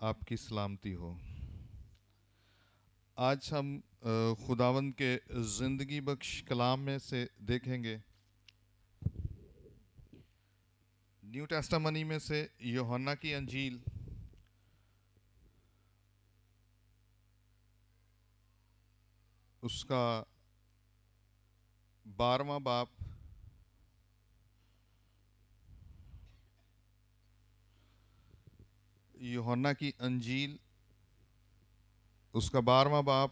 آپ کی سلامتی ہو۔ آج ہم خداوند کے زندگی بخش کلام میں سے دیکھیں گے، نیو ٹیسٹامنی میں سے یوحنا کی انجیل اس کا 12واں باب یوحنا کی انجیل اس کا 12واں باب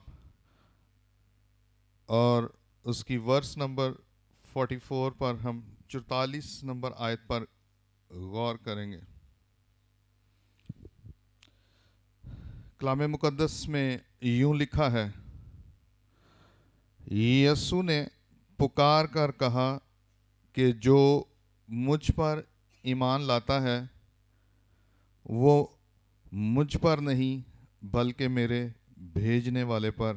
اور اس کی ورس نمبر 44 پر ہم 44 نمبر آیت پر غور کریں گے۔ کلام مقدس میں یوں لکھا ہے، یسوع نے پکار کر کہا کہ جو مجھ پر ایمان لاتا ہے وہ مجھ پر نہیں بلکہ میرے بھیجنے والے پر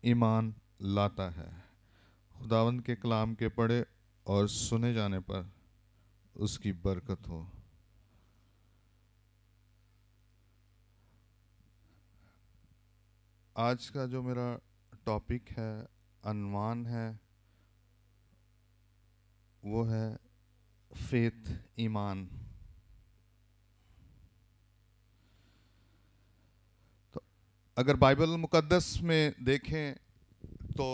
ایمان لاتا ہے۔ خداوند کے کلام کے پڑھے اور سنے جانے پر اس کی برکت ہو۔ آج کا جو میرا ٹاپک ہے، عنوان ہے، وہ ہے فیتھ، ایمان۔ تو اگر بائبل مقدس میں دیکھیں تو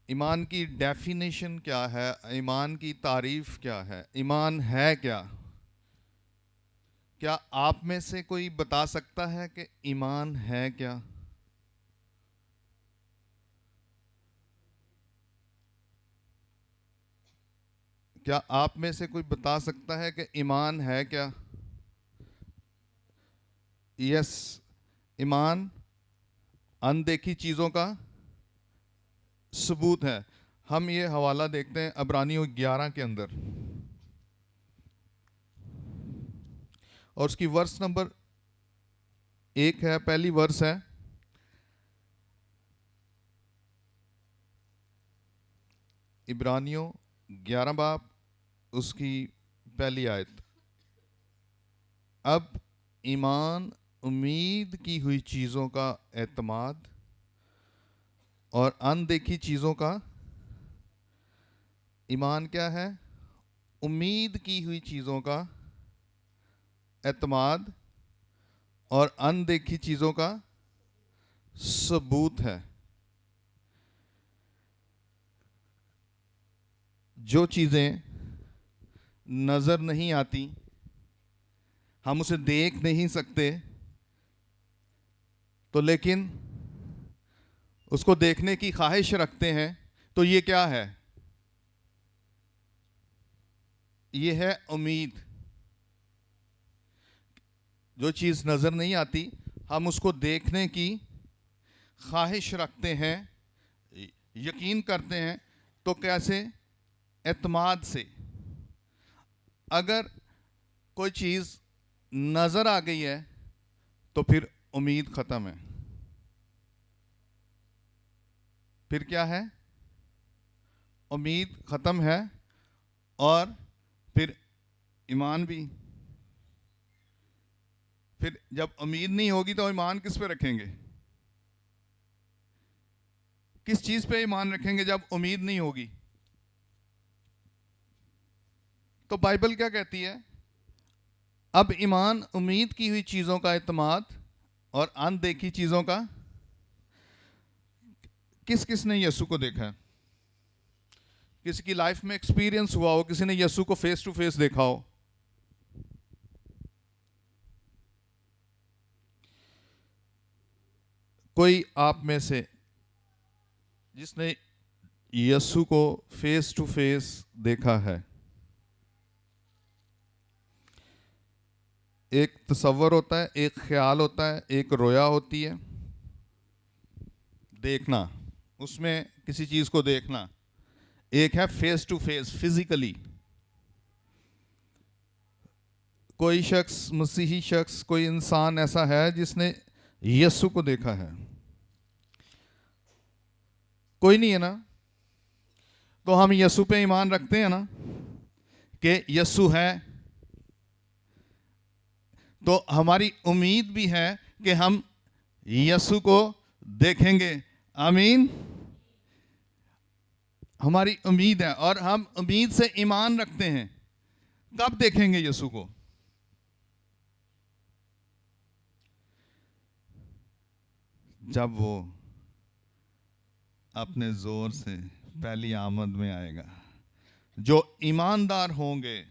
ایمان کی ڈیفینیشن کیا ہے، ایمان کی تعریف کیا ہے، ایمان ہے کیا؟ کیا آپ میں سے کوئی بتا سکتا ہے کہ ایمان ہے کیا؟ کیا آپ میں سے کوئی بتا سکتا ہے کہ ایمان ہے کیا؟ یس، ایمان اندیکھی چیزوں کا ثبوت ہے۔ ہم یہ حوالہ دیکھتے ہیں عبرانیوں 11 کے اندر، اور اس کی ورس نمبر 1 ہے، پہلی ورس ہے، عبرانیوں 11 باب اس کی پہلی آیت۔ اب ایمان امید کی ہوئی چیزوں کا اعتماد اور اندیکھی چیزوں کا، ایمان کیا ہے؟ امید کی ہوئی چیزوں کا اعتماد اور اندیکھی چیزوں کا ثبوت ہے۔ جو چیزیں نظر نہیں آتی، ہم اسے دیکھ نہیں سکتے، تو لیکن اس کو دیکھنے کی خواہش رکھتے ہیں، تو یہ کیا ہے؟ یہ ہے امید۔ جو چیز نظر نہیں آتی ہم اس کو دیکھنے کی خواہش رکھتے ہیں، یقین کرتے ہیں، تو کیسے؟ اعتماد سے۔ اگر کوئی چیز نظر آ گئی ہے تو پھر امید ختم ہے۔ پھر کیا ہے؟ امید ختم ہے، اور پھر ایمان بھی۔ پھر جب امید نہیں ہوگی تو ایمان کس پہ رکھیں گے؟ کس چیز پہ ایمان رکھیں گے جب امید نہیں ہوگی؟ تو بائبل کیا کہتی ہے؟ اب ایمان امید کی ہوئی چیزوں کا اعتماد اور اندیکھی چیزوں کا۔ کس کس نے یسوع کو دیکھا ہے؟ کسی کی لائف میں ایکسپیرینس ہوا ہو، کسی نے یسوع کو فیس ٹو فیس دیکھا ہو؟ کوئی آپ میں سے جس نے یسوع کو فیس ٹو فیس دیکھا ہے؟ ایک تصور ہوتا ہے، ایک خیال ہوتا ہے، ایک رویا ہوتی ہے۔ دیکھنا، اس میں کسی چیز کو دیکھنا۔ ایک ہے فیس ٹو فیس، فزیکلی۔ کوئی شخص، مسیحی شخص، کوئی انسان ایسا ہے جس نے یسوع کو دیکھا ہے؟ کوئی نہیں ہے نا؟ تو ہم یسوع پہ ایمان رکھتے ہیں نا کہ یسوع ہے، تو ہماری امید بھی ہے کہ ہم یسوع کو دیکھیں گے. آمین. ہماری امید ہے اور ہم امید سے ایمان رکھتے ہیں. کب دیکھیں گے یسوع کو؟ جب وہ اپنے زور سے پہلی آمد میں آئے گا. جو ایماندار ہوں گے،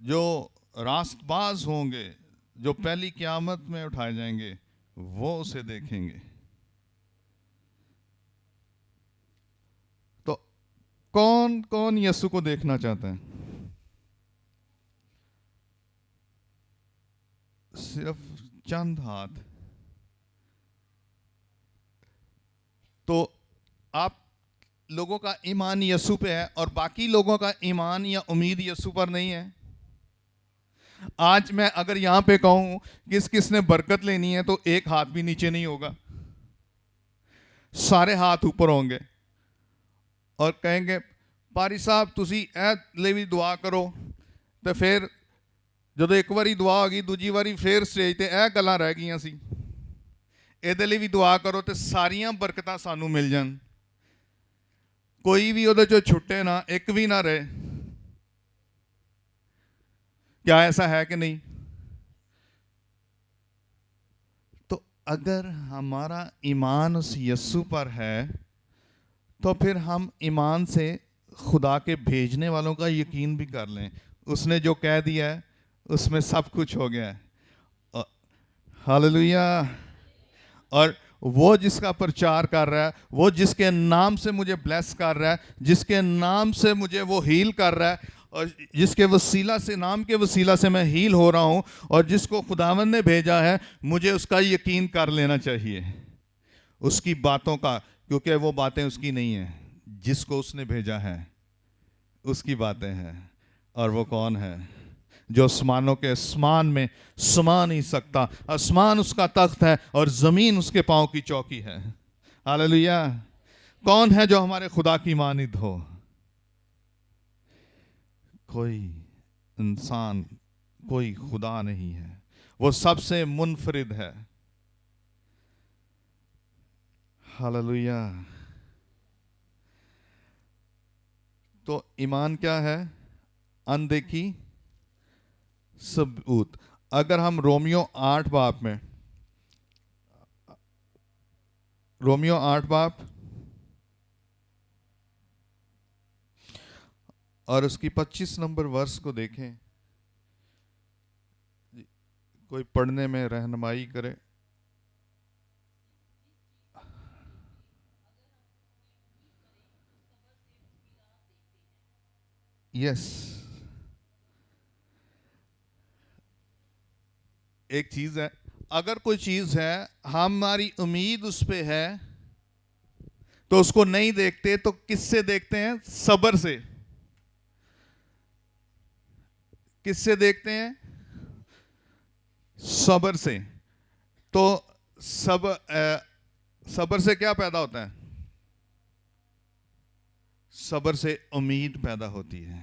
جو راست باز ہوں گے، جو پہلی قیامت میں اٹھائے جائیں گے، وہ اسے دیکھیں گے. تو کون کون یسوع کو دیکھنا چاہتا ہے؟ صرف چند ہاتھ. تو آپ لوگوں کا ایمان یسوع پہ ہے اور باقی لوگوں کا ایمان یا امید یسوع پر نہیں ہے. آج میں اگر یہاں پہ کہوں کس کس نے برکت لینی ہے تو ایک ہاتھ بھی نیچے نہیں ہوگا، سارے ہاتھ اوپر ہوں گے اور کہیں گے پاری صاحب تسی اے لیوی دعا کرو. تو پھر جدو ایک واری دعا ہوگی دوجی واری پھر سٹیج تے اے گلاں رہ گئیاں سی، ਇਹਦੇ ਲਈ ਵੀ ਦੁਆ ਕਰੋ ਤੇ ਸਾਰੀਆਂ ਬਰਕਤਾਂ ਸਾਨੂੰ ਮਿਲ ਜਾਣ. کوئی بھی ਉਹਦੇ ਚੋਂ ਛੁੱਟੇ ਨਾ, ਇੱਕ ਵੀ ਨਾ ਰਹੇ. کیا ایسا ہے کہ نہیں؟ تو اگر ہمارا ایمان اس یسوع پر ہے تو پھر ہم ایمان سے خدا کے بھیجنے والوں کا یقین بھی کر لیں. اس نے جو کہہ دیا ہے اس میں سب کچھ ہو گیا ہے. ہاللویا. اور وہ جس کا پرچار کر رہا ہے، وہ جس کے نام سے مجھے بلیس کر رہا ہے، جس کے نام سے مجھے وہ ہیل کر رہا ہے، اور جس کے وسیلہ سے، نام کے وسیلہ سے میں ہیل ہو رہا ہوں، اور جس کو خداوند نے بھیجا ہے، مجھے اس کا یقین کر لینا چاہیے اس کی باتوں کا، کیونکہ وہ باتیں اس کی نہیں ہیں. جس کو اس نے بھیجا ہے اس کی باتیں ہیں. اور وہ کون ہے؟ جو آسمانوں کے آسمان میں سما نہیں سکتا. آسمان اس کا تخت ہے اور زمین اس کے پاؤں کی چوکی ہے. ہاللویا. کون ہے جو ہمارے خدا کی مانند ہو؟ کوئی انسان، کوئی خدا نہیں ہے. وہ سب سے منفرد ہے. ہاللویا. تو ایمان کیا ہے؟ اندیکھی ثبوت. اگر ہم رومیو 8 باب میں، رومیو 8 باب اور اس کی 25 نمبر ورس کو دیکھیں. کوئی پڑھنے میں رہنمائی کرے. یس. ایک چیز ہے، اگر کوئی چیز ہے ہماری امید اس پہ ہے تو اس کو نہیں دیکھتے تو کس سے دیکھتے ہیں؟ صبر سے. کس سے دیکھتے ہیں؟ صبر سے. تو صبر سے کیا پیدا ہوتا ہے؟ صبر سے امید پیدا ہوتی ہے.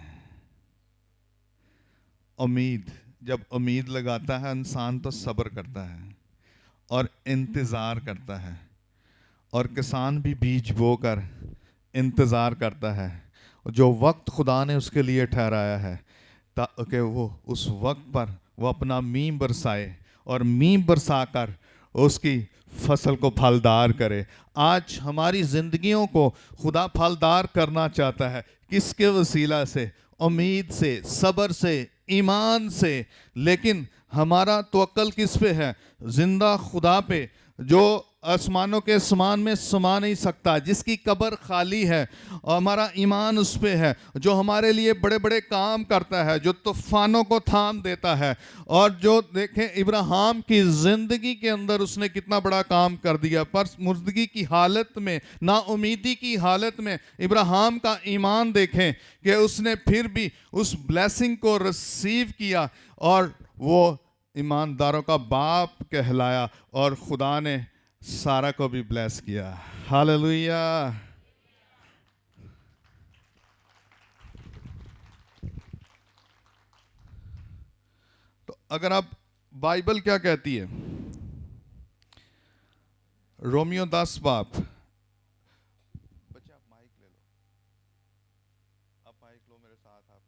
امید. جب امید لگاتا ہے انسان تو صبر کرتا ہے اور انتظار کرتا ہے. اور کسان بھی بیج بو کر انتظار کرتا ہے جو وقت خدا نے اس کے لیے ٹھہرایا ہے، تاکہ وہ اس وقت پر وہ اپنا میم برسائے اور میم برسا کر اس کی فصل کو پھلدار کرے. آج ہماری زندگیوں کو خدا پھلدار کرنا چاہتا ہے. کس کے وسیلہ سے؟ امید سے، صبر سے، ایمان سے. لیکن ہمارا توکل کس پہ ہے؟ زندہ خدا پہ، جو آسمانوں کے آسمان میں سما نہیں سکتا، جس کی قبر خالی ہے. اور ہمارا ایمان اس پہ ہے جو ہمارے لیے بڑے بڑے کام کرتا ہے، جو طوفانوں کو تھام دیتا ہے. اور جو دیکھیں ابراہیم کی زندگی کے اندر اس نے کتنا بڑا کام کر دیا. پر مردگی کی حالت میں، نا امیدی کی حالت میں ابراہیم کا ایمان دیکھیں کہ اس نے پھر بھی اس بلیسنگ کو ریسیو کیا اور وہ ایمانداروں کا باپ کہلایا اور خدا نے سارا کو بھی بلیس کیا. ہاللویا. تو اگر آپ بائبل کیا کہتی ہے، رومیو 10 باب، بچے آپ مائک لے لو، آپ مائک لو میرے ساتھ آپ.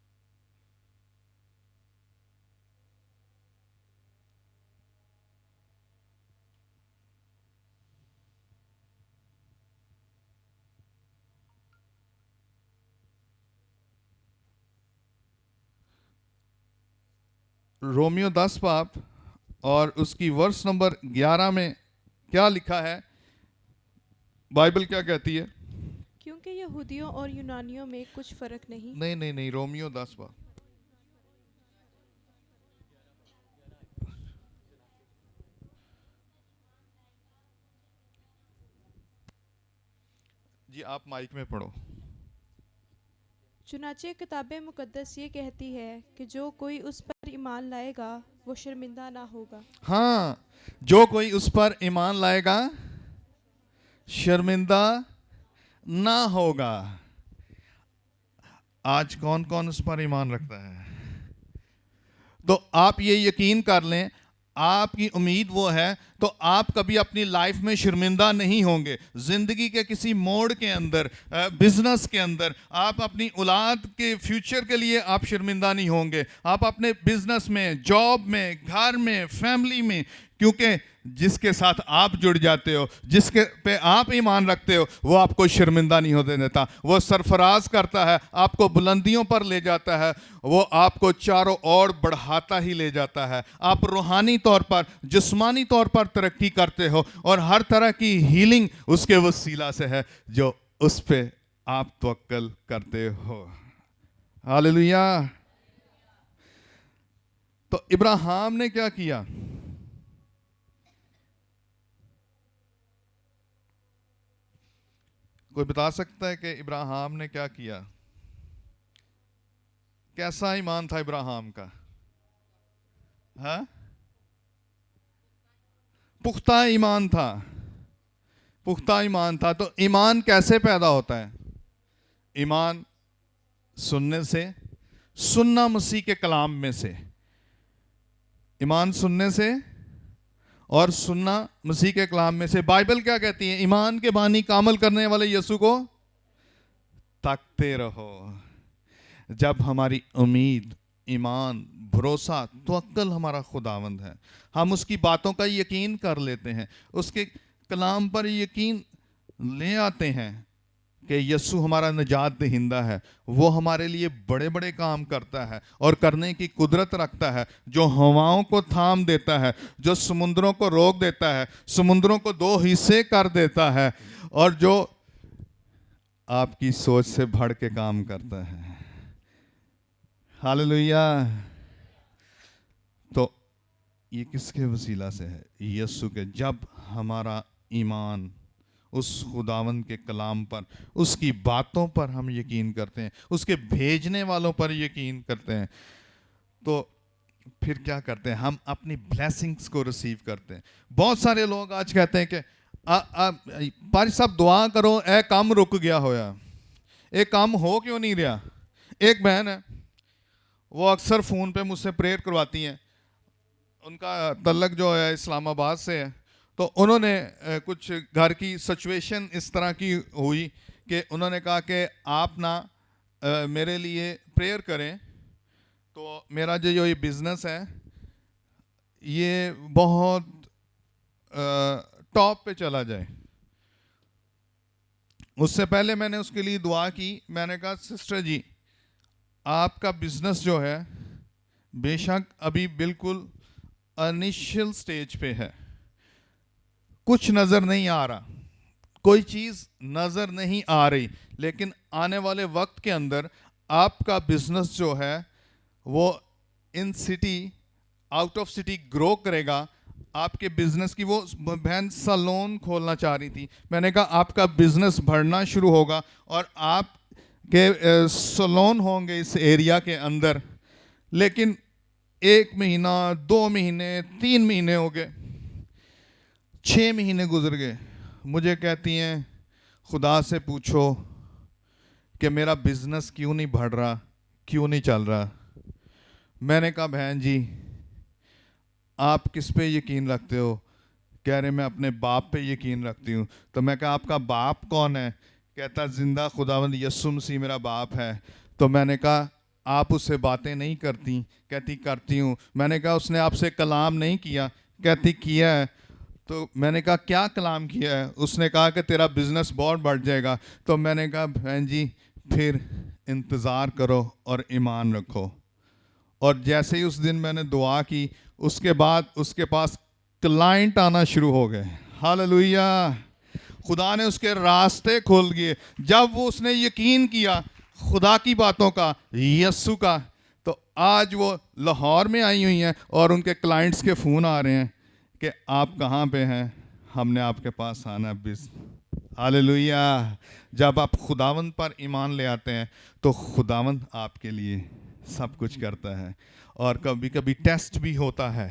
رومیو 10 باب اور اس کی ورس نمبر 11 میں کیا لکھا ہے؟ بائبل کیا کہتی ہے؟ کیونکہ یہودیوں اور یونانیوں میں کچھ فرق نہیں. نہیں، رومیو 10 باب. جی آپ مائک میں پڑھو. چنانچہ کتاب مقدس یہ کہتی ہے کہ جو کوئی اس پر ایمان لائے گا وہ شرمندہ نہ ہوگا. ہاں، جو کوئی اس پر ایمان لائے گا شرمندہ نہ ہوگا. آج کون کون اس پر ایمان رکھتا ہے؟ تو آپ یہ یقین کر لیں، آپ کی امید وہ ہے تو آپ کبھی اپنی لائف میں شرمندہ نہیں ہوں گے. زندگی کے کسی موڑ کے اندر، بزنس کے اندر، آپ اپنی اولاد کے فیوچر کے لیے آپ شرمندہ نہیں ہوں گے. آپ اپنے بزنس میں، جاب میں، گھر میں، فیملی میں، کیونکہ جس کے ساتھ آپ جڑ جاتے ہو، جس کے پہ آپ ایمان رکھتے ہو، وہ آپ کو شرمندہ نہیں ہونے دیتا. وہ سرفراز کرتا ہے، آپ کو بلندیوں پر لے جاتا ہے، وہ آپ کو چاروں اور بڑھاتا ہی لے جاتا ہے. آپ روحانی طور پر، جسمانی طور پر ترقی کرتے ہو، اور ہر طرح کی ہیلنگ اس کے وسیلہ سے ہے جو اس پہ آپ توکل کرتے ہو. ہاللیلویا. تو ابراہیم نے کیا کیا؟ کوئی بتا سکتا ہے کہ ابراہیم نے کیا کیا؟ کیسا ایمان تھا ابراہیم کا؟ ہاں، پختہ ایمان تھا. پختہ ایمان تھا. تو ایمان کیسے پیدا ہوتا ہے؟ ایمان سننے سے، سننا مسیح کے کلام میں سے. ایمان سننے سے اور سننا مسیح کے کلام میں سے. بائبل کیا کہتی ہے؟ ایمان کے بانی کامل کرنے والے یسوع کو تاکتے رہو. جب ہماری امید، ایمان، بھروسہ، توکل ہمارا خداوند ہے، ہم اس کی باتوں کا یقین کر لیتے ہیں، اس کے کلام پر یقین لے آتے ہیں کہ یسوع ہمارا نجات دہندہ ہے، وہ ہمارے لیے بڑے بڑے کام کرتا ہے اور کرنے کی قدرت رکھتا ہے، جو ہواؤں کو تھام دیتا ہے، جو سمندروں کو روک دیتا ہے، سمندروں کو 2 حصے کر دیتا ہے، اور جو آپ کی سوچ سے بڑھ کے کام کرتا ہے. ہاللیلویا. تو یہ کس کے وسیلہ سے ہے؟ یسوع کے. جب ہمارا ایمان اس خداوند کے کلام پر، اس کی باتوں پر ہم یقین کرتے ہیں، اس کے بھیجنے والوں پر یقین کرتے ہیں، تو پھر کیا کرتے ہیں؟ ہم اپنی بلیسنگز کو ریسیو کرتے ہیں. بہت سارے لوگ آج کہتے ہیں کہ پاری صاحب دعا کرو، اے کام رک گیا ہویا. ایک کام ہو کیوں نہیں رہا؟ ایک بہن ہے، وہ اکثر فون پہ مجھ سے پریئر کرواتی ہیں. ان کا تعلق جو ہے اسلام آباد سے ہے. تو انہوں نے کچھ گھر کی سچویشن اس طرح کی ہوئی کہ انہوں نے کہا کہ آپ نا میرے لیے پریئر کریں، تو میرا جو یہ بزنس ہے یہ بہت ٹاپ پہ چلا جائے. اس سے پہلے میں نے اس کے لیے دعا کی. میں نے کہا سسٹر جی، آپ کا بزنس جو ہے بے شک ابھی بالکل انیشل سٹیج پہ ہے، کچھ نظر نہیں آ رہا، کوئی چیز نظر نہیں آ رہی، لیکن آنے والے وقت کے اندر آپ کا بزنس جو ہے وہ in city, out of city grow کرے گا. آپ کے بزنس کی، وہ بہن سلون کھولنا چاہ رہی تھی. میں نے کہا آپ کا بزنس بڑھنا شروع ہوگا اور آپ کے سلون ہوں گے اس ایریا کے اندر. لیکن 1 مہینہ، 2 مہینے، 3 مہینے ہو گئے، 6 مہینے گزر گئے. مجھے کہتی ہیں خدا سے پوچھو کہ میرا بزنس کیوں نہیں بڑھ رہا، کیوں نہیں چل رہا. میں نے کہا بہن جی آپ کس پہ یقین رکھتے ہو؟ کہہ رہے میں اپنے باپ پہ یقین رکھتی ہوں. تو میں کہا آپ کا باپ کون ہے؟ کہتا زندہ خداوند یسوع مسیح میرا باپ ہے. تو میں نے کہا آپ اس سے باتیں نہیں کرتی؟ کہتی کرتی ہوں. میں نے کہا اس نے آپ سے کلام نہیں کیا؟ کہتی کیا ہے. تو میں نے کہا کیا کلام کیا ہے؟ اس نے کہا کہ تیرا بزنس بہت بڑھ جائے گا. تو میں نے کہا بہن جی پھر انتظار کرو اور ایمان رکھو. اور جیسے ہی اس دن میں نے دعا کی اس کے بعد اس کے پاس کلائنٹ آنا شروع ہو گئے. ہاللویہ. خدا نے اس کے راستے کھول دیے جب وہ اس نے یقین کیا خدا کی باتوں کا، یسوع کا. تو آج وہ لاہور میں آئی ہوئی ہیں اور ان کے کلائنٹس کے فون آ رہے ہیں کہ آپ کہاں پہ ہیں، ہم نے آپ کے پاس آنا. ہاللویہ. جب آپ خداوند پر ایمان لے آتے ہیں تو خداوند آپ کے لیے سب کچھ کرتا ہے. اور کبھی کبھی ٹیسٹ بھی ہوتا ہے،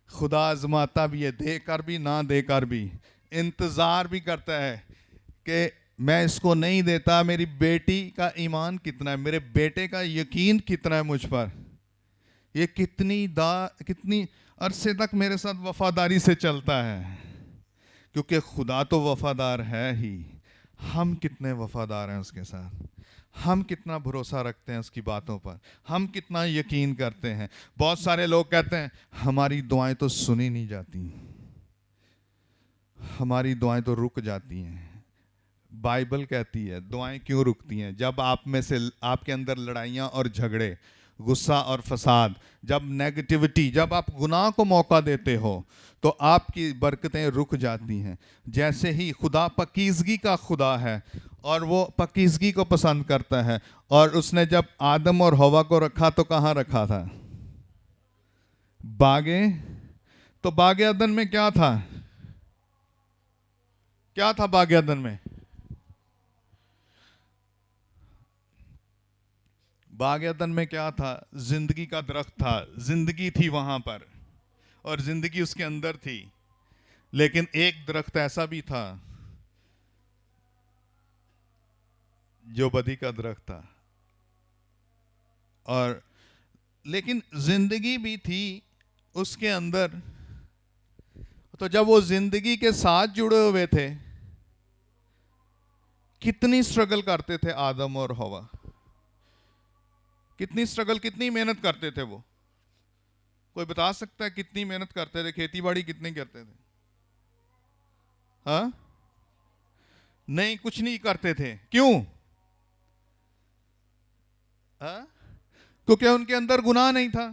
خدا آزماتا بھی ہے، دے کر بھی نہ دے کر بھی. انتظار بھی کرتا ہے کہ میں اس کو نہیں دیتا، میری بیٹی کا ایمان کتنا ہے، میرے بیٹے کا یقین کتنا ہے مجھ پر، یہ کتنی عرصے تک میرے ساتھ وفاداری سے چلتا ہے. کیونکہ خدا تو وفادار ہے ہی. ہم کتنے وفادار ہیں اس کے ساتھ، ہم کتنا بھروسہ رکھتے ہیں اس کی باتوں پر، ہم کتنا یقین کرتے ہیں. بہت سارے لوگ کہتے ہیں ہماری دعائیں تو سنی نہیں جاتی، ہماری دعائیں تو رک جاتی ہیں. بائبل کہتی ہے دعائیں کیوں رکتی ہیں؟ جب آپ میں سے آپ کے اندر لڑائیاں اور جھگڑے، غصہ اور فساد، جب نیگیٹیوٹی، جب آپ گناہ کو موقع دیتے ہو تو آپ کی برکتیں رک جاتی ہیں. جیسے ہی خدا پاکیزگی کا خدا ہے اور وہ پاکیزگی کو پسند کرتا ہے. اور اس نے جب آدم اور حوا کو رکھا تو کہاں رکھا تھا؟ تو باغ عدن میں کیا تھا؟ کیا تھا باغ عدن میں؟ باغ عدن میں کیا تھا؟ زندگی کا درخت تھا، زندگی تھی وہاں پر اور زندگی اس کے اندر تھی. لیکن ایک درخت ایسا بھی تھا جو بدی کا درخت تھا. اور لیکن زندگی بھی تھی اس کے اندر. تو جب وہ زندگی کے ساتھ جڑے ہوئے تھے کتنی سٹرگل کرتے تھے آدم اور حوا، کتنی سٹرگل، کتنی محنت کرتے تھے وہ. کوئی بتا سکتا ہے کتنی محنت کرتے تھے؟ کھیتی باڑی کتنی کرتے تھے؟ ہاں نہیں، کچھ نہیں کرتے تھے. کیوں؟ کیونکہ ان کے اندر گناہ نہیں تھا.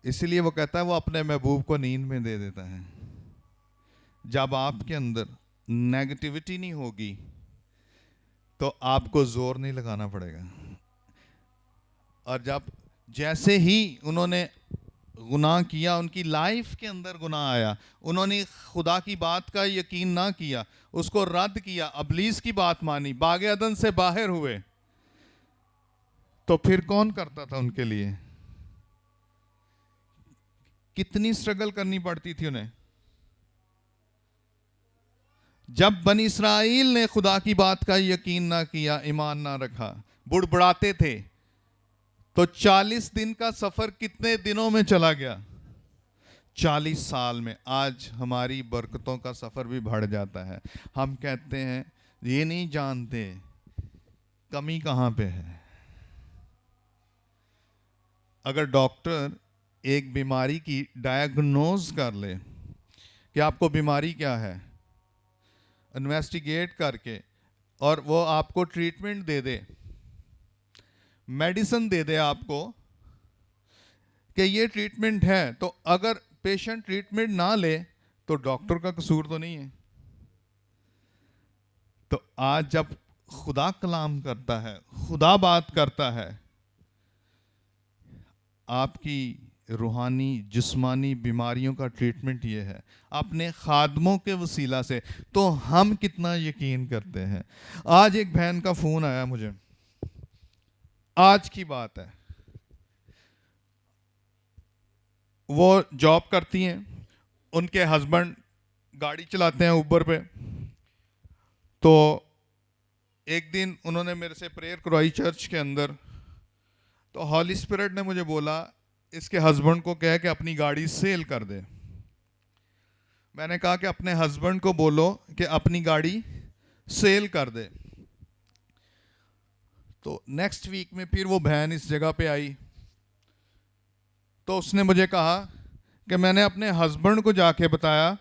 اس لیے وہ کہتا ہے وہ اپنے محبوب کو نیند میں دے دیتا ہے. جب آپ کے اندر نیگیٹیوٹی نہیں ہوگی تو آپ کو زور نہیں لگانا پڑے گا. اور جب جیسے ہی انہوں نے گناہ کیا، ان کی لائف کے اندر گناہ آیا، انہوں نے خدا کی بات کا یقین نہ کیا، اس کو رد کیا، ابلیس کی بات مانی، باغ عدن سے باہر ہوئے، تو پھر کون کرتا تھا ان کے لیے؟ کتنی سٹرگل کرنی پڑتی تھی انہیں. جب بنی اسرائیل نے خدا کی بات کا یقین نہ کیا، ایمان نہ رکھا، بڑبڑاتے تھے، تو 40 دن کا سفر کتنے دنوں میں چلا گیا؟ 40 سال میں. آج ہماری برکتوں کا سفر بھی بڑھ جاتا ہے. ہم کہتے ہیں یہ نہیں جانتے کمی کہاں پہ ہے. اگر ڈاکٹر ایک بیماری کی ڈائیگنوز کر لے کہ آپ کو بیماری کیا ہے، انویسٹیگیٹ کر کے، اور وہ آپ کو ٹریٹمنٹ دے دے، میڈیسن دے دے آپ کو کہ یہ ٹریٹمنٹ ہے، تو اگر پیشنٹ ٹریٹمنٹ نہ لے تو ڈاکٹر کا قصور تو نہیں ہے. تو آج جب خدا کلام کرتا ہے، خدا بات کرتا ہے، آپ کی روحانی جسمانی بیماریوں کا ٹریٹمنٹ یہ ہے اپنے خادموں کے وسیلہ سے، تو ہم کتنا یقین کرتے ہیں. آج ایک بہن کا فون آیا مجھے، آج کی بات ہے، وہ جاب کرتی ہیں، ان کے ہسبینڈ گاڑی چلاتے ہیں اوبر پہ. تو ایک دن انہوں نے میرے سے پریئر کروائی چرچ کے اندر. تو ہالی اسپرٹ نے مجھے بولا اس کے ہسبینڈ کو کہے کہ اپنی گاڑی سیل کر دے. میں نے کہا کہ اپنے ہسبینڈ کو بولو کہ اپنی گاڑی سیل کر دے. تو نیکسٹ ویک میں پھر وہ بہن اس جگہ پہ آئی تو اس نے مجھے کہا کہ میں نے اپنے ہسبینڈ کو جا کے بتایا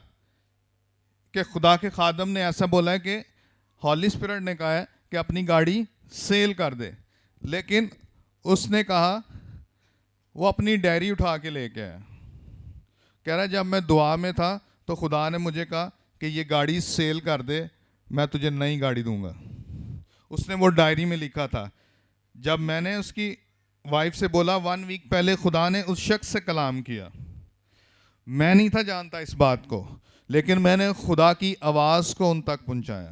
کہ خدا کے خادم نے ایسا بولا ہے کہ ہولی اسپرٹ نے کہا ہے کہ اپنی گاڑی سیل کر دے. لیکن اس نے کہا وہ اپنی ڈائری اٹھا کے لے کے آیا. کہہ رہا ہے جب میں دعا میں تھا تو خدا نے مجھے کہا کہ یہ گاڑی سیل کر دے, میں تجھے نئی گاڑی دوں گا. اس نے وہ ڈائری میں لکھا تھا. جب میں نے اس کی وائف سے بولا 1 ویک پہلے خدا نے اس شخص سے کلام کیا, میں نہیں تھا جانتا اس بات کو, لیکن میں نے خدا کی آواز کو ان تک پہنچایا.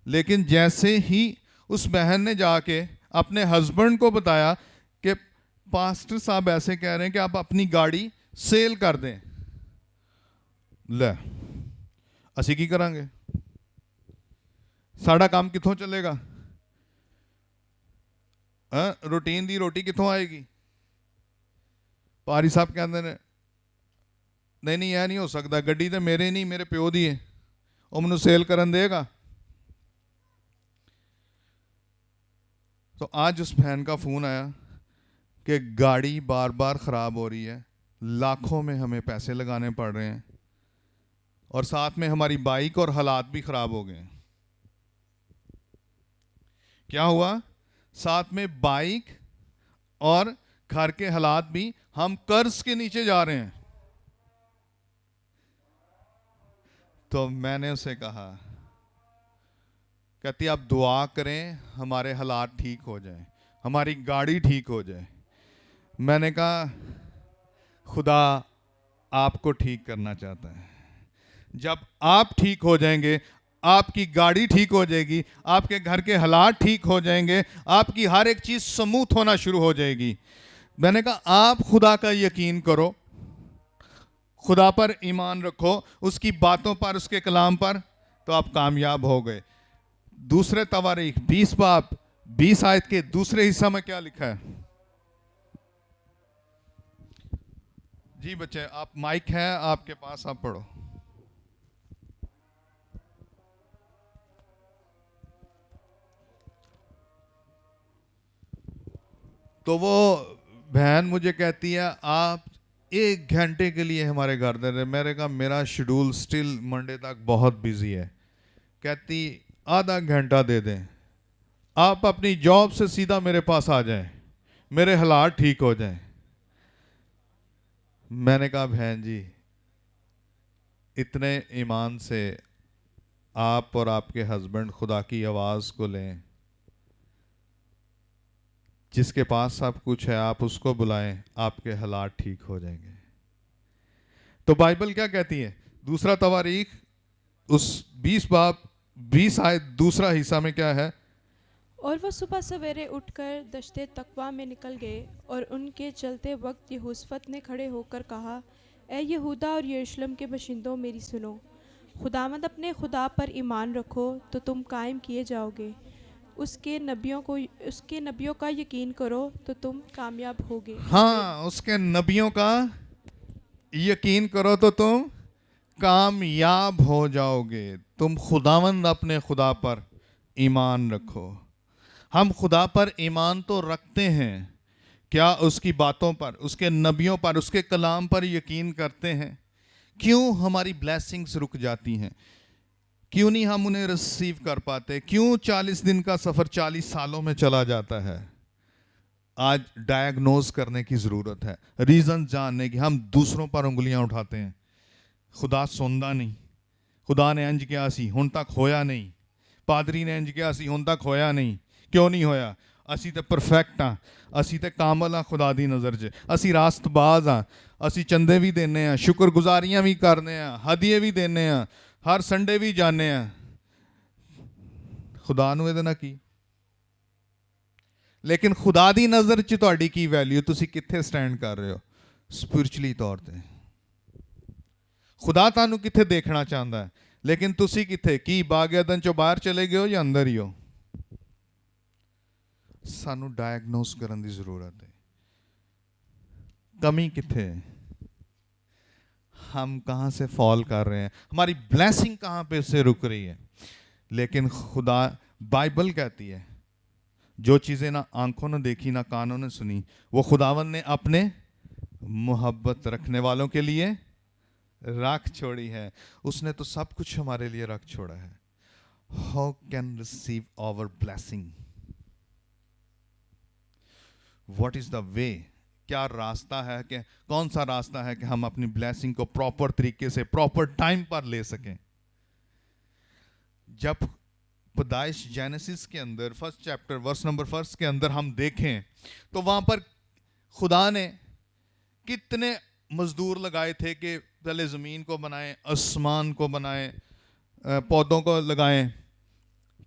لیکن جیسے ہی اس بہن نے جا کے اپنے ہسبینڈ کو بتایا کہ پاسٹر صاحب ایسے کہہ رہے ہیں کہ آپ اپنی گاڑی سیل کر دیں, لے اسی کی کریں گے, ساڑا کام کتوں چلے گا, روٹین دی روٹی کتوں آئے گی. پاری صاحب کہتے ہیں نہیں یہ نہیں ہو سکتا, گڈی تو میرے نہیں میرے پیو دی ہے, وہ مجھے سیل کرن دے گا. تو آج اس بہن کا فون آیا کہ گاڑی بار بار خراب ہو رہی ہے, لاکھوں میں ہمیں پیسے لگانے پڑ رہے ہیں, اور ساتھ میں ہماری بائک اور حالات بھی خراب ہو گئے. کیا ہوا؟ ساتھ میں بائک اور گھر کے حالات بھی, ہم قرض کے نیچے جا رہے ہیں. تو میں نے اسے کہا, کہتی آپ دعا کریں ہمارے حالات ٹھیک ہو جائیں, ہماری گاڑی ٹھیک ہو جائے. میں نے کہا خدا آپ کو ٹھیک کرنا چاہتا ہے. جب آپ ٹھیک ہو جائیں گے, آپ کی گاڑی ٹھیک ہو جائے گی, آپ کے گھر کے حالات ٹھیک ہو جائیں گے, آپ کی ہر ایک چیز سموتھ ہونا شروع ہو جائے گی. میں نے کہا آپ خدا کا یقین کرو, خدا پر ایمان رکھو, اس کی باتوں پر, اس کے کلام پر, تو آپ کامیاب ہو گئے. دوسرے تواریخ 20 باب 20 آیت کے دوسرے حصہ میں کیا لکھا ہے؟ جی بچے آپ مائک ہے آپ کے پاس, آپ پڑھو. تو وہ بہن مجھے کہتی ہے آپ 1 گھنٹے کے لیے ہمارے گھر دے رہے. میں نے کہا میرا شیڈول سٹل منڈے تک بہت بزی ہے. کہتی آدھا گھنٹہ دے دیں, آپ اپنی جاب سے سیدھا میرے پاس آ جائیں, میرے حالات ٹھیک ہو جائیں. میں نے کہا بہن جی اتنے ایمان سے آپ اور آپ کے ہسبینڈ خدا کی آواز کو لیں, جس کے پاس سب کچھ ہے آپ اس کو بلائیں, آپ کے حالات ٹھیک ہو جائیں گے. تو بائبل کیا کہتی ہے؟ دوسرا تواریخ اس 20 باب 20 آیت دوسرا حصہ میں کیا ہے؟ اور وہ صبح سویرے اٹھ کر دشت تقوا میں نکل گئے, اور ان کے چلتے وقت یہوشافط نے کھڑے ہو کر کہا, اے یہودا اور یروشلم کے باشندوں میری سنو, خداوند اپنے خدا پر ایمان رکھو تو تم قائم کیے جاؤ گے, اس کے نبیوں کا یقین کرو تو تم کامیاب ہوگے. ہاں اس کے نبیوں کا یقین کرو تو تم کامیاب ہو جاؤ گے. تم خداوند اپنے خدا پر ایمان رکھو. ہم خدا پر ایمان تو رکھتے ہیں, کیا اس کی باتوں پر, اس کے نبیوں پر, اس کے کلام پر یقین کرتے ہیں؟ کیوں ہماری بلیسنگز رک جاتی ہیں؟ کیوں نہیں ہم انہیں ریسیو کر پاتے؟ کیوں 40 دن کا سفر 40 سالوں میں چلا جاتا ہے؟ آج ڈائیگنوز کرنے کی ضرورت ہے, ریزن جاننے کی. ہم دوسروں پر انگلیاں اٹھاتے ہیں, خدا سندا نہیں, خدا نے انج کیا سی ہن تک ہویا نہیں, پادری نے انج کیا سی ہن تک ہویا نہیں. کیوں نہیں ہویا؟ اسی تے پرفیکٹ ہاں, اسی تے کامل ہاں خدا دی نظر 'چ, اسی راست باز ہاں, اسی چندے بھی دینے ہیں, شکر گزاریاں بھی کرنے ہیں, ہدیے بھی دینے ہیں, ہر سنڈے بھی جانے ہیں. خدا نو ਇਹਦੇ ਨਾਲ ਕੀ؟ لیکن خدا دی نظر 'ਚ ਤੁਹਾਡੀ ਕੀ ویلیو, ਤੁਸੀਂ ਕਿੱਥੇ ਸਟੈਂਡ ਕਰ ਰਹੇ ਹੋ ਸਪਿਰਚੁਅਲੀ ਤੌਰ ਤੇ? ਖੁਦਾ ਤੁਹਾਨੂੰ ਕਿੱਥੇ ਦੇਖਣਾ ਚਾਹੁੰਦਾ ਹੈ, ਲੇਕਿਨ ਤੁਸੀਂ ਕਿੱਥੇ? ਕੀ ਬਾਗ ਏਦਨ 'ਚੋਂ ਬਾਹਰ ਚਲੇ ਗਏ ਹੋ ਜਾਂ ਅੰਦਰ ਹੀ ਹੋ? ਸਾਨੂੰ ਡਾਇਗਨੋਸ ਕਰਨ ਦੀ ਜ਼ਰੂਰਤ ਹੈ. کمی کتنے ہے, ہم کہاں سے فال کر رہے ہیں, ہماری بلیسنگ کہاں پہ سے رک رہی ہے. لیکن خدا, بائبل کہتی ہے جو چیزیں نہ آنکھوں نے دیکھی نہ کانوں نے سنی, وہ خداوند نے اپنے محبت رکھنے والوں کے لیے رکھ چھوڑی ہے. اس نے تو سب کچھ ہمارے لیے رکھ چھوڑا ہے. How can receive our blessing? What is the way? کیا راستہ ہے, کہ کون سا راستہ ہے کہ ہم اپنی بلیسنگ کو پراپر طریقے سے پراپر ٹائم پر لے سکیں. جب پیدائش جینیسس کے اندر فرسٹ چیپٹر ورس نمبر 1 کے اندر ہم دیکھیں تو وہاں پر خدا نے کتنے مزدور لگائے تھے کہ پہلے زمین کو بنائیں, آسمان کو بنائیں, پودوں کو لگائیں.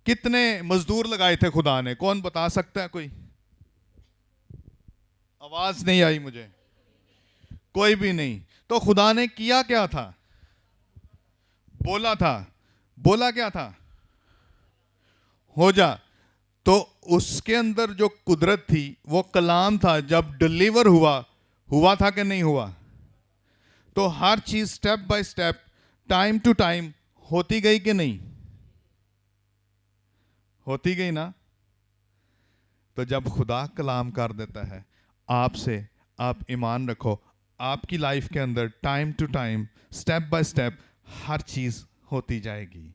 کتنے مزدور لگائے تھے خدا نے, کون بتا سکتا ہے کوئی؟ آواز نہیں آئی مجھے, کوئی بھی نہیں. تو خدا نے کیا کیا تھا؟ بولا کیا تھا؟ ہو جا. تو اس کے اندر جو قدرت تھی وہ کلام تھا. جب ڈلیور ہوا تھا کہ نہیں ہوا؟ تو ہر چیز step by step time to time ہوتی گئی کہ نہیں ہوتی گئی نا. تو جب خدا کلام کر دیتا ہے آپ سے, آپ ایمان رکھو, آپ کی لائف کے اندر time to time step by step ہر چیز ہوتی جائے گی.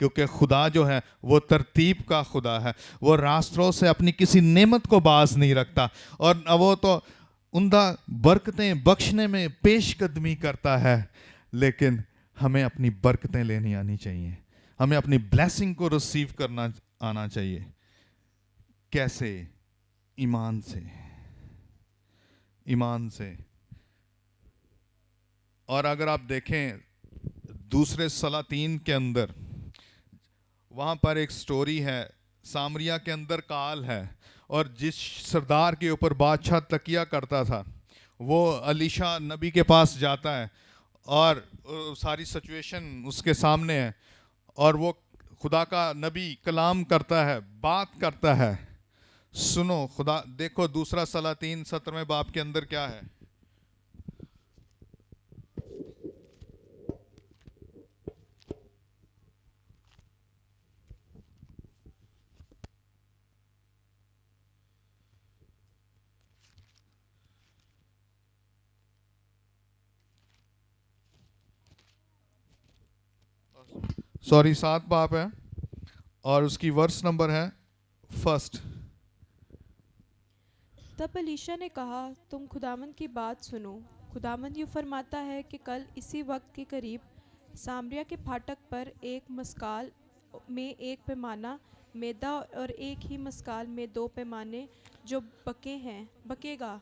کیونکہ خدا جو ہے وہ ترتیب کا خدا ہے, وہ راستوں سے اپنی کسی نعمت کو باز نہیں رکھتا, اور وہ تو عمدہ برکتیں بخشنے میں پیش قدمی کرتا ہے. لیکن ہمیں اپنی برکتیں لینی آنی چاہیے, ہمیں اپنی بلیسنگ کو ریسیو کرنا آنا چاہیے. کیسے؟ ایمان سے. اور اگر آپ دیکھیں دوسرے سلاطین کے اندر, وہاں پر ایک سٹوری ہے, سامریا کے اندر کال ہے, اور جس سردار کے اوپر بادشاہ تکیہ کرتا تھا وہ الیشا نبی کے پاس جاتا ہے, اور ساری سچویشن اس کے سامنے ہے, اور وہ خدا کا نبی کلام کرتا ہے, بات کرتا ہے. سنو خدا, دیکھو دوسرا سلاطین 17ویں باب کے اندر کیا ہے. سوری 7 باب ہے اور اس کی ورس نمبر ہے 1. تب الیشا نے کہا, تم خداوند کی بات سنو. خداوند یوں فرماتا ہے کہ کل اسی وقت کے قریب سامریا کے پھاٹک پر ایک مسکال میں 1 پیمانہ میدا اور ایک ہی مسکال میں 2 پیمانے جو بکے گا.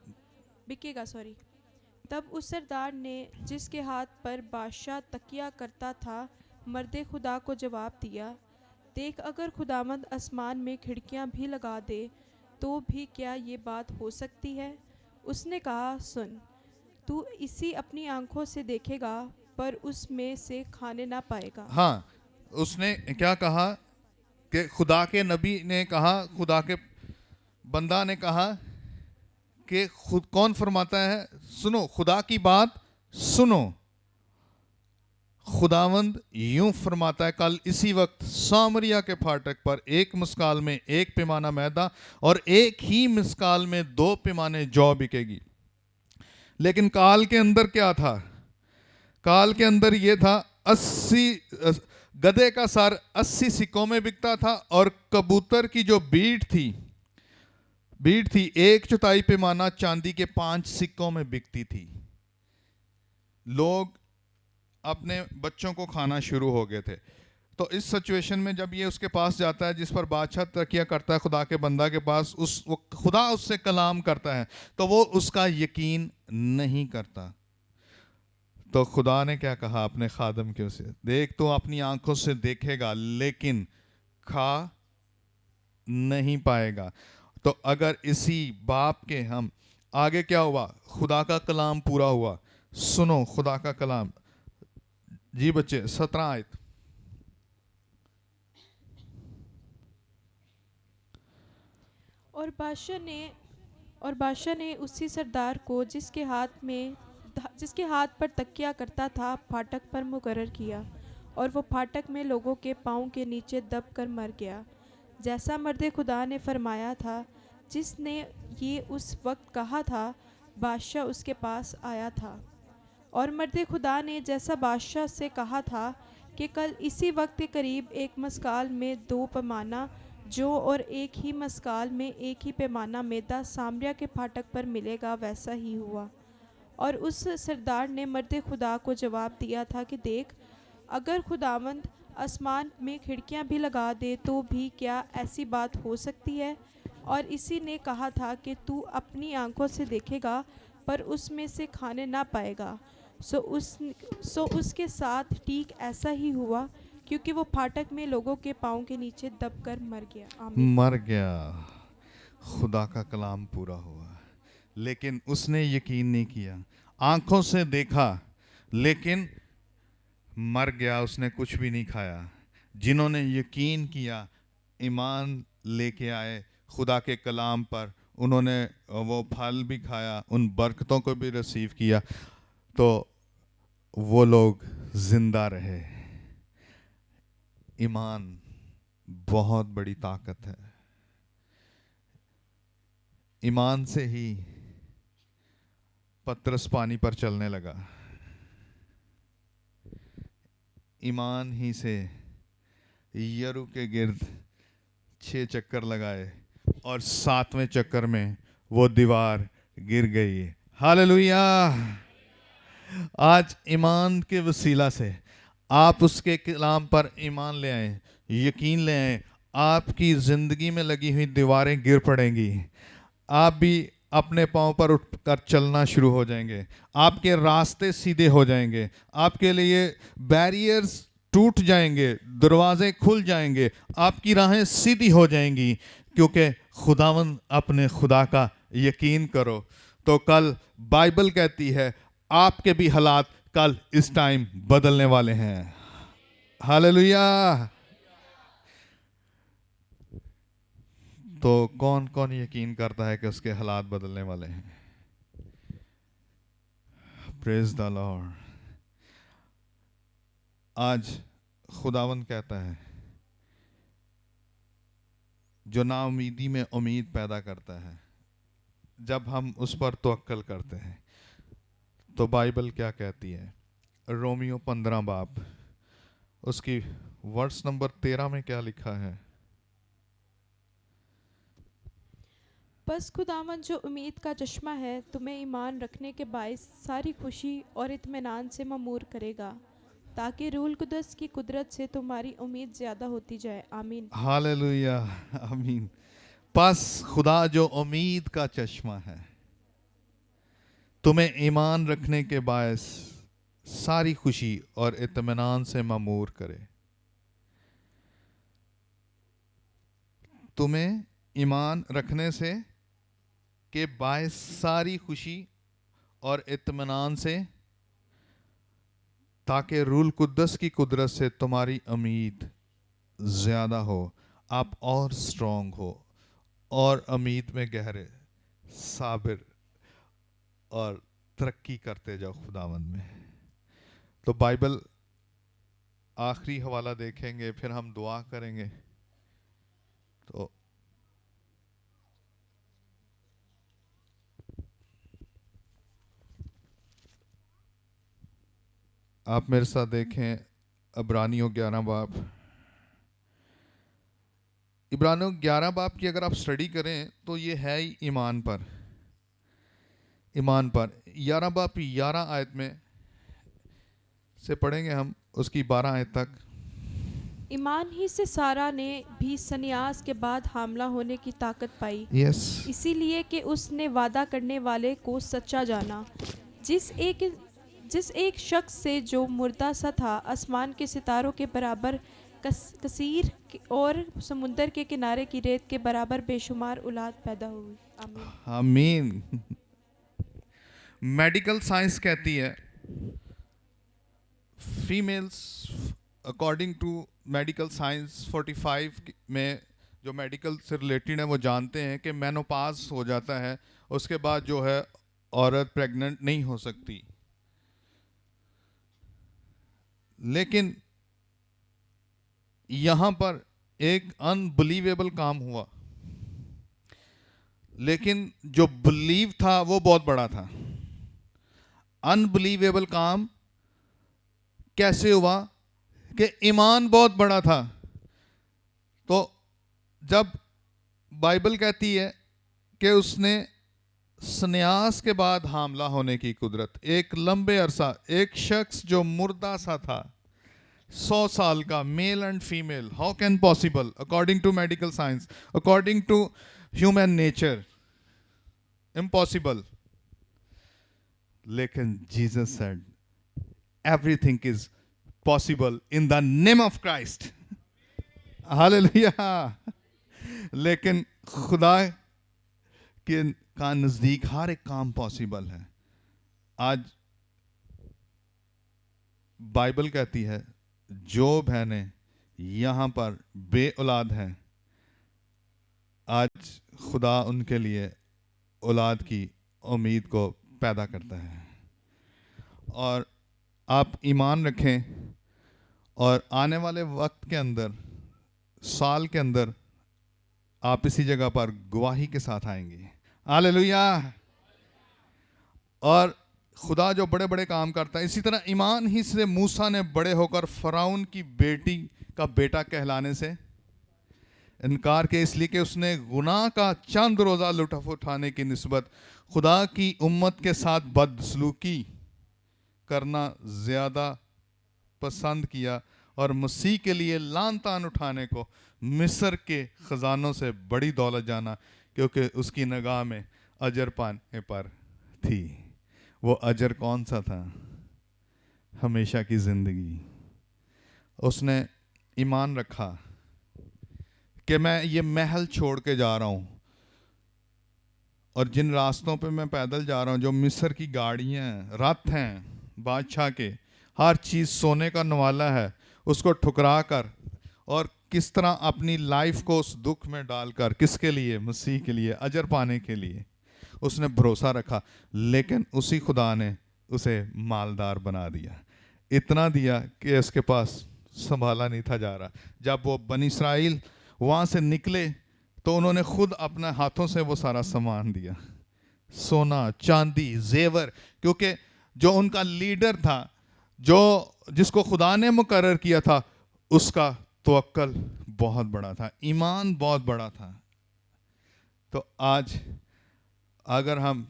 تب اس سردار نے جس کے ہاتھ پر بادشاہ تکیہ کرتا تھا مرد خدا کو جواب دیا, دیکھ اگر خداوند آسمان میں کھڑکیاں بھی لگا دے تو بھی کیا یہ بات ہو سکتی ہے؟ اس نے کہا, سن, تو اسی اپنی آنکھوں سے دیکھے گا پر اس میں سے کھانے نہ پائے گا. ہاں, اس نے کیا کہا کہ خدا کے نبی نے کہا, خدا کے بندہ نے کہا کہ خود کون فرماتا ہے, سنو خدا کی بات سنو. خداوند یوں فرماتا ہے, کل اسی وقت سامریا کے پھاٹک پر 1 مسکال میں 1 پیمانہ میدا اور ایک ہی مسکال میں 2 پیمانے جو بکے گی. لیکن کال کے اندر کیا تھا؟ کال کے اندر یہ تھا 80 گدھے کا سر 80 سکوں میں بکتا تھا, اور کبوتر کی جو بیٹ تھی 1/4 پیمانہ چاندی کے 5 سکوں میں بکتی تھی. لوگ اپنے بچوں کو کھانا شروع ہو گئے تھے. تو اس سچویشن میں جب یہ اس کے پاس جاتا ہے جس پر بادشاہ تکیہ کرتا ہے خدا کے بندہ کے پاس, خدا اس سے کلام کرتا ہے تو وہ اس کا یقین نہیں کرتا. تو خدا نے کیا کہا اپنے خادم کے اسے, دیکھ تو اپنی آنکھوں سے دیکھے گا لیکن کھا نہیں پائے گا. تو اگر اسی باپ کے ہم آگے کیا ہوا, خدا کا کلام پورا ہوا. سنو خدا کا کلام. جی بچے 17 آیت. اور بادشاہ نے اور بادشاہ نے اسی سردار کو جس کے ہاتھ پر تکیہ کرتا تھا پھاٹک پر مقرر کیا، اور وہ پھاٹک میں لوگوں کے پاؤں کے نیچے دب کر مر گیا، جیسا مرد خدا نے فرمایا تھا، جس نے یہ اس وقت کہا تھا۔ بادشاہ اس کے پاس آیا تھا، اور مرد خدا نے جیسا بادشاہ سے کہا تھا کہ کل اسی وقت کے قریب ایک مسکال میں 2 پیمانہ جو اور ایک ہی مسکال میں ایک ہی پیمانہ میدا سامریا کے پھاٹک پر ملے گا، ویسا ہی ہوا۔ اور اس سردار نے مرد خدا کو جواب دیا تھا کہ دیکھ، اگر خداوند آسمان میں کھڑکیاں بھی لگا دے تو بھی کیا ایسی بات ہو سکتی ہے؟ اور اسی نے کہا تھا کہ تو اپنی آنکھوں سے دیکھے گا پر اس میں سے کھانے نہ پائے گا۔ سو اس کے ساتھ ٹھیک ایسا ہی ہوا، کیونکہ وہ پھاٹک میں لوگوں کے پاؤں کے نیچے دب کر مر گیا۔ آمین۔ مر گیا۔ خدا کا کلام پورا ہوا، لیکن اس نے یقین نہیں کیا۔ آنکھوں سے دیکھا لیکن مر گیا، اس نے کچھ بھی نہیں کھایا۔ جنہوں نے یقین کیا، ایمان لے کے آئے خدا کے کلام پر، انہوں نے وہ پھل بھی کھایا، ان برکتوں کو بھی ریسیو کیا، تو وہ لوگ زندہ رہے۔ ایمان بہت بڑی طاقت ہے۔ ایمان سے ہی پترس پانی پر چلنے لگا، ایمان ہی سے یرو کے گرد 6 چکر لگائے اور 7ویں چکر میں وہ دیوار گر گئی۔ ہاللویا۔ آج ایمان کے وسیلہ سے آپ اس کے کلام پر ایمان لے آئیں، یقین لے آئیں، آپ کی زندگی میں لگی ہوئی دیواریں گر پڑیں گی، آپ بھی اپنے پاؤں پر اٹھ کر چلنا شروع ہو جائیں گے، آپ کے راستے سیدھے ہو جائیں گے، آپ کے لیے بیریئرز ٹوٹ جائیں گے، دروازے کھل جائیں گے، آپ کی راہیں سیدھی ہو جائیں گی، کیونکہ خداوند اپنے خدا کا یقین کرو تو کل بائبل کہتی ہے آپ کے بھی حالات کل اس ٹائم بدلنے والے ہیں۔ ہاللویا۔ تو کون کون یقین کرتا ہے کہ اس کے حالات بدلنے والے ہیں؟ پریز دا لارڈ۔ آج خداوند کہتا ہے جو نا امیدی میں امید پیدا کرتا ہے، جب ہم اس پر توکل کرتے ہیں تو بائبل کیا کہتی ہے؟ رومیو 15 باب اس کی ورس نمبر 13 میں کیا لکھا ہے؟ بس خداوند جو امید کا چشمہ ہے تمہیں ایمان رکھنے کے باعث ساری خوشی اور اطمینان سے معمور کرے گا، تاکہ روح القدس کی قدرت سے تمہاری امید زیادہ ہوتی جائے۔ آمین۔ ہاللویا، آمین۔ پس خدا جو امید کا چشمہ ہے تمہیں ایمان رکھنے کے باعث ساری خوشی اور اطمینان سے معمور کرے۔ تمہیں ایمان رکھنے سے کے باعث ساری خوشی اور اطمینان سے، تاکہ روح القدس کی قدرت سے تمہاری امید زیادہ ہو، آپ اور سٹرونگ ہو اور امید میں گہرے، صابر اور ترقی کرتے جاؤ خداوند میں۔ تو بائبل آخری حوالہ دیکھیں گے، پھر ہم دعا کریں گے۔ تو آپ میرے ساتھ دیکھیں عبرانیوں 11 باب۔ عبرانیوں 11 باب کی اگر آپ سٹڈی کریں تو یہ ہے ہی ایمان پر۔ ایمان پر 11 باب 11 آیت میں سے پڑھیں گے ہم اس کی 12 آیت تک۔ ایمان ہی سے سارا نے بھی سنیاس کے بعد حاملہ ہونے کی طاقت پائی، اسی لیے کہ اس نے وعدہ کرنے والے کو سچا جانا۔ جس ایک شخص سے جو مردہ سا تھا آسمان کے ستاروں کے برابر کثیر اور سمندر کے کنارے کی ریت کے برابر بے شمار اولاد پیدا ہوئی۔ آمین۔ آمین۔ میڈیکل سائنس کہتی ہے، females according to medical science 45 میں جو میڈیکل سے ریلیٹڈ ہے وہ جانتے ہیں کہ مینوپاز ہو جاتا ہے اس کے بعد جو ہے عورت پریگننٹ نہیں ہو سکتی. لیکن یہاں پر ایک انبلیویبل کام ہوا, لیکن جو بلیو تھا وہ بہت بڑا تھا. انبلیویبل کام کیسے ہوا؟ کہ ایمان بہت بڑا تھا. تو جب بائبل کہتی ہے کہ اس نے سنیاس کے بعد حاملہ ہونے کی قدرت, ایک لمبے عرصہ, ایک شخص جو مردہ سا تھا 100 سال کا, male and female, how can possible according to medical science, according to human nature, impossible. لیکن Jesus said every thing is possible in the name of Christ. Hallelujah. لیکن خدا کے کا نزدیک ہر ایک کام پاسبل ہے. آج بائبل کہتی ہے جو بہنیں یہاں پر بے اولاد ہیں, آج خدا ان کے لیے اولاد کی امید کو پیدا کرتا ہے. اور آپ ایمان رکھیں, اور آنے والے وقت کے اندر, سال کے اندر, آپ اسی جگہ پر گواہی کے ساتھ آئیں گے. ہاللیلویا. اور خدا جو بڑے بڑے کام کرتا ہے, اسی طرح ایمان ہی سے موسیٰ نے بڑے ہو کر فرعون کی بیٹی کا بیٹا کہلانے سے انکار کیا, اس لیے کہ اس نے گناہ کا چند روزہ لطف اٹھانے کی نسبت خدا کی امت کے ساتھ بدسلوکی کرنا زیادہ پسند کیا, اور مسیح کے لیے لعن طعن اٹھانے کو مصر کے خزانوں سے بڑی دولت جانا, کیونکہ اس کی نگاہ میں اجر پانے پر تھی. وہ اجر کون سا تھا؟ ہمیشہ کی زندگی. اس نے ایمان رکھا کہ میں یہ محل چھوڑ کے جا رہا ہوں, اور جن راستوں پہ میں پیدل جا رہا ہوں, جو مصر کی گاڑیاں, رتھ ہیں بادشاہ کے, ہر چیز سونے کا نوالا ہے, اس کو ٹھکرا کر, اور کس طرح اپنی لائف کو اس دکھ میں ڈال کر, کس کے لیے؟ مسیح کے لیے, اجر پانے کے لیے اس نے بھروسہ رکھا. لیکن اسی خدا نے اسے مالدار بنا دیا, اتنا دیا کہ اس کے پاس سنبھالا نہیں تھا جا رہا. جب وہ بنی اسرائیل وہاں سے نکلے تو انہوں نے خود اپنے ہاتھوں سے وہ سارا سامان دیا, سونا, چاندی, زیور, کیونکہ جو ان کا لیڈر تھا, جس کو خدا نے مقرر کیا تھا, اس کا توکل بہت بڑا تھا, ایمان بہت بڑا تھا. تو آج اگر ہم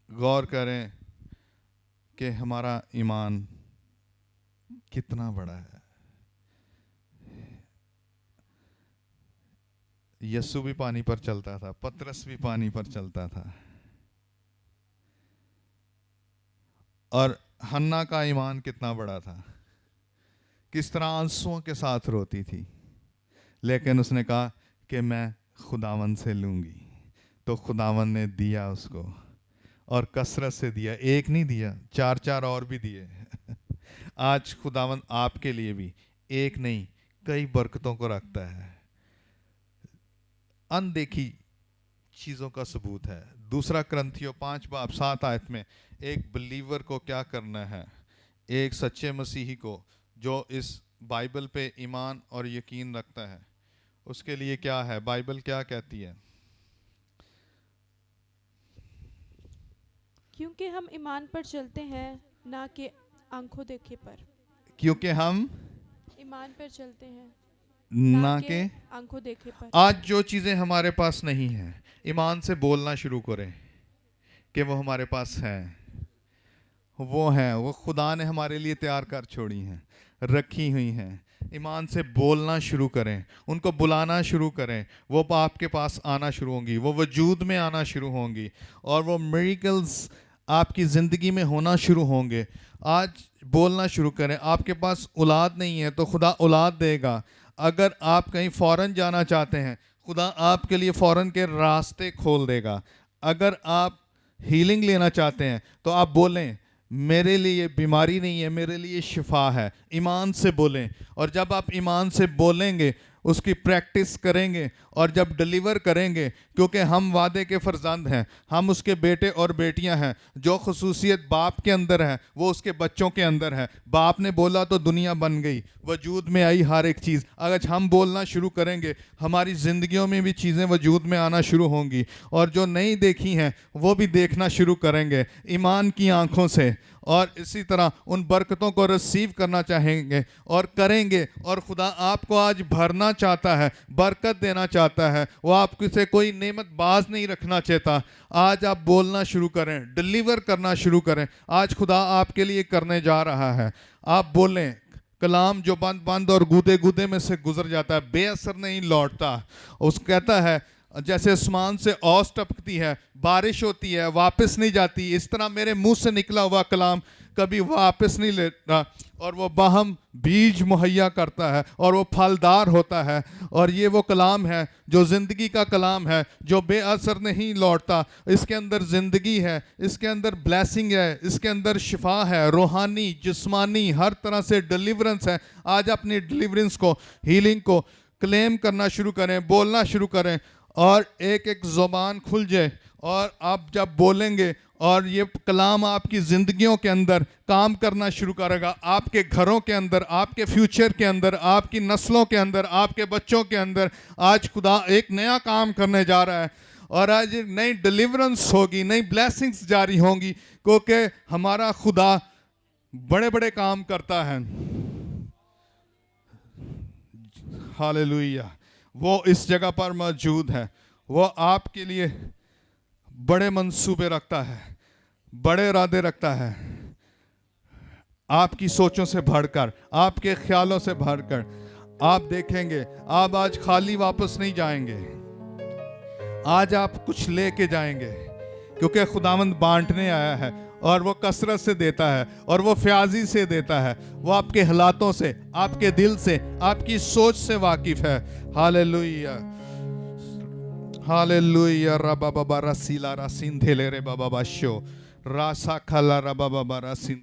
غور کریں کہ ہمارا ایمان کتنا بڑا ہے. یسوع بھی پانی پر چلتا تھا, پترس بھی پانی پر چلتا تھا, اور حنا کا ایمان کتنا بڑا تھا, کس طرح آنسوؤں کے ساتھ روتی تھی, لیکن اس نے کہا کہ میں خداوند سے لوں گی. تو خداوند نے دیا اس کو, اور کثرت سے دیا, ایک نہیں دیا, 4 اور بھی دیے. آج خداوند آپ کے لیے بھی ایک نہیں کئی برکتوں کو رکھتا ہے. اندیکھی چیزوں کا ثبوت ہے. 2 کرنتھیوں 5:7 میں ایک بلیور کو کیا کرنا ہے, ایک سچے مسیحی کو جو اس بائبل پہ ایمان اور یقین رکھتا ہے, اس کے لیے کیا ہے؟ بائبل کیا کہتی ہے؟ کیونکہ ہم ایمان پر چلتے ہیں نہ کہ آنکھوں دیکھے پر. کیونکہ ہم ایمان پر چلتے ہیں نہ کہ آنکھوں دیکھے پر. آج جو چیزیں ہمارے پاس نہیں ہیں, ایمان سے بولنا شروع کریں کہ وہ ہمارے پاس ہیں, وہ ہیں, وہ خدا نے ہمارے لیے تیار کر چھوڑی ہیں, رکھی ہوئی ہیں. ایمان سے بولنا شروع کریں, ان کو بلانا شروع کریں, وہ آپ کے پاس آنا شروع ہوں گی, وہ وجود میں آنا شروع ہوں گی, اور وہ میریکلز آپ کی زندگی میں ہونا شروع ہوں گے. آج بولنا شروع کریں. آپ کے پاس اولاد نہیں ہے تو خدا اولاد دے گا. اگر آپ کہیں فورن جانا چاہتے ہیں, خدا آپ کے لیے فورن کے راستے کھول دے گا. اگر آپ ہیلنگ لینا چاہتے ہیں تو آپ بولیں, میرے لیے بیماری نہیں ہے, میرے لیے شفا ہے. ایمان سے بولیں, اور جب آپ ایمان سے بولیں گے اس کی پریکٹس کریں گے اور جب ڈیلیور کریں گے، کیونکہ ہم وعدے کے فرزند ہیں، ہم اس کے بیٹے اور بیٹیاں ہیں، جو خصوصیت باپ کے اندر ہے وہ اس کے بچوں کے اندر ہے۔ باپ نے بولا تو دنیا بن گئی، وجود میں آئی ہر ایک چیز۔ اگر ہم بولنا شروع کریں گے ہماری زندگیوں میں بھی چیزیں وجود میں آنا شروع ہوں گی، اور جو نہیں دیکھی ہیں وہ بھی دیکھنا شروع کریں گے ایمان کی آنکھوں سے، اور اسی طرح ان برکتوں کو ریسیو کرنا چاہیں گے اور کریں گے۔ اور خدا آپ کو آج بھرنا چاہتا ہے، برکت دینا چاہتا ہے، وہ آپ سے کوئی نعمت باز نہیں رکھنا چاہتا۔ آج آپ بولنا شروع کریں، ڈیلیور کرنا شروع کریں۔ آج خدا آپ کے لیے کرنے جا رہا ہے۔ آپ بولیں، کلام جو بند اور گودے گودے میں سے گزر جاتا ہے، بے اثر نہیں لوٹتا۔ اس کہتا ہے جیسے آسمان سے اوس ٹپکتی ہے، بارش ہوتی ہے، واپس نہیں جاتی، اس طرح میرے منہ سے نکلا ہوا کلام کبھی واپس نہیں لیتا، اور وہ باہم بیج مہیا کرتا ہے اور وہ پھلدار ہوتا ہے۔ اور یہ وہ کلام ہے جو زندگی کا کلام ہے، جو بے اثر نہیں لوٹتا۔ اس کے اندر زندگی ہے، اس کے اندر بلیسنگ ہے، اس کے اندر شفا ہے، روحانی، جسمانی، ہر طرح سے ڈیلیورنس ہے۔ آج اپنی ڈیلیورنس کو، ہیلنگ کو کلیم کرنا شروع کریں، بولنا شروع کریں، اور ایک ایک زبان کھل جائے، اور آپ جب بولیں گے اور یہ کلام آپ کی زندگیوں کے اندر کام کرنا شروع کرے گا، آپ کے گھروں کے اندر، آپ کے فیوچر کے اندر، آپ کی نسلوں کے اندر، آپ کے بچوں کے اندر آج خدا ایک نیا کام کرنے جا رہا ہے، اور آج نئی ڈیلیورنس ہوگی، نئی بلیسنگز جاری ہوں گی، کیونکہ ہمارا خدا بڑے بڑے کام کرتا ہے۔ ہالیلویہ۔ وہ اس جگہ پر موجود ہے، وہ آپ کے لیے بڑے منصوبے رکھتا ہے، بڑے ارادے رکھتا ہے، آپ کی سوچوں سے بڑھ کر، آپ کے خیالوں سے بڑھ کر۔ آپ دیکھیں گے آپ آج خالی واپس نہیں جائیں گے، آج آپ کچھ لے کے جائیں گے، کیونکہ خداوند بانٹنے آیا ہے، اور وہ کثرت سے دیتا ہے، اور وہ فیاضی سے دیتا ہے۔ وہ آپ کے حالاتوں سے، آپ کے دل سے، آپ کی سوچ سے واقف ہے۔ ہالیلویہ، ہالیلویہ۔ ربا بابا رسیلا رسین دھیلے رے بابا باشو راسا کھلا ربا بابا رسین